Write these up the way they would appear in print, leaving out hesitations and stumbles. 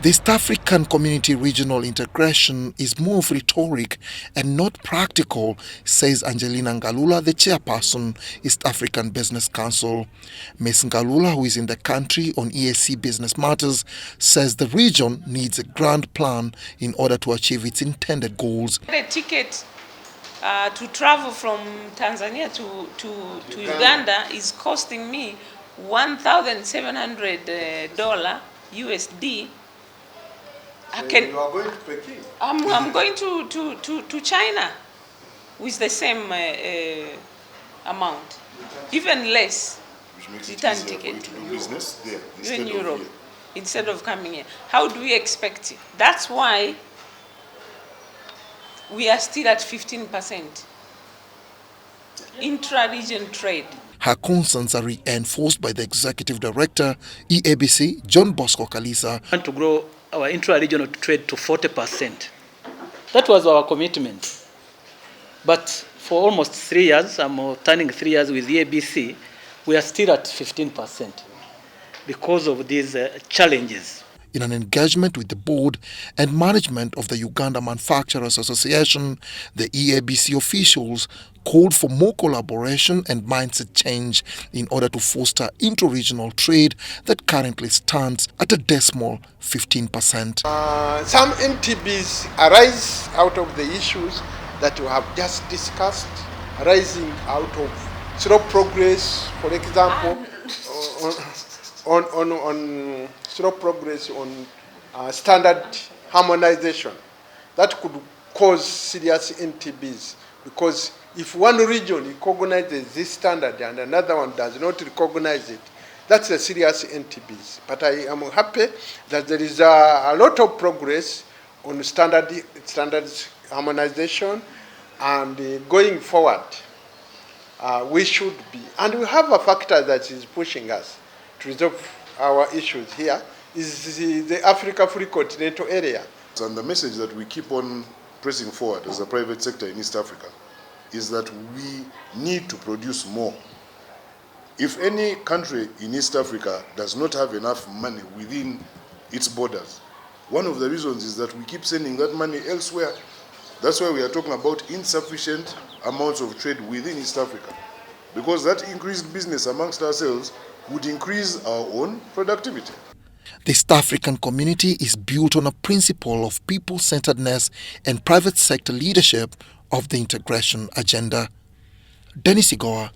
The East African Community regional integration is more of rhetoric and not practical, says Angelina Ngalula, the chairperson, East African Business Council. Ms. Ngalula, who is in the country on EAC business matters, says the region needs a grand plan in order to achieve its intended goals. The ticket to travel from Tanzania to Uganda is costing me $1,700 USD. You are going to Peking? I'm going to China with the same amount, even less. Which makes return it ticket to do business there in Europe instead of coming here. How do we expect it? That's why we are still at 15% intra-region trade. Her concerns are reinforced by the Executive Director, EABC, John Bosco Kalisa. We want to grow our intra-regional trade to 40%. That was our commitment. But for almost 3 years, I'm turning 3 years with EABC, we are still at 15% because of these challenges. In an engagement with the board and management of the Uganda Manufacturers Association, the EABC officials called for more collaboration and mindset change in order to foster inter-regional trade that currently stands at a decimal 15%. Some NTBs arise out of the issues that we have just discussed, arising out of slow progress, for example, on slow progress on standard harmonization. That could cause serious NTBs, because if one region recognizes this standard and another one does not recognize it, that's a serious NTBs. But I am happy that there is a lot of progress on standards harmonization, and going forward, we should be. And we have a factor that is pushing us to resolve our issues here, is the Africa Free Continental area. And the message that we keep on pressing forward as a private sector in East Africa is that we need to produce more. If any country in East Africa does not have enough money within its borders, one of the reasons is that we keep sending that money elsewhere. That's why we are talking about insufficient amounts of trade within East Africa, because that increased business amongst ourselves would increase our own productivity. The East African community is built on a principle of people-centeredness and private sector leadership of the integration agenda. Dennis Igoa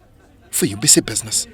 for EABC Business.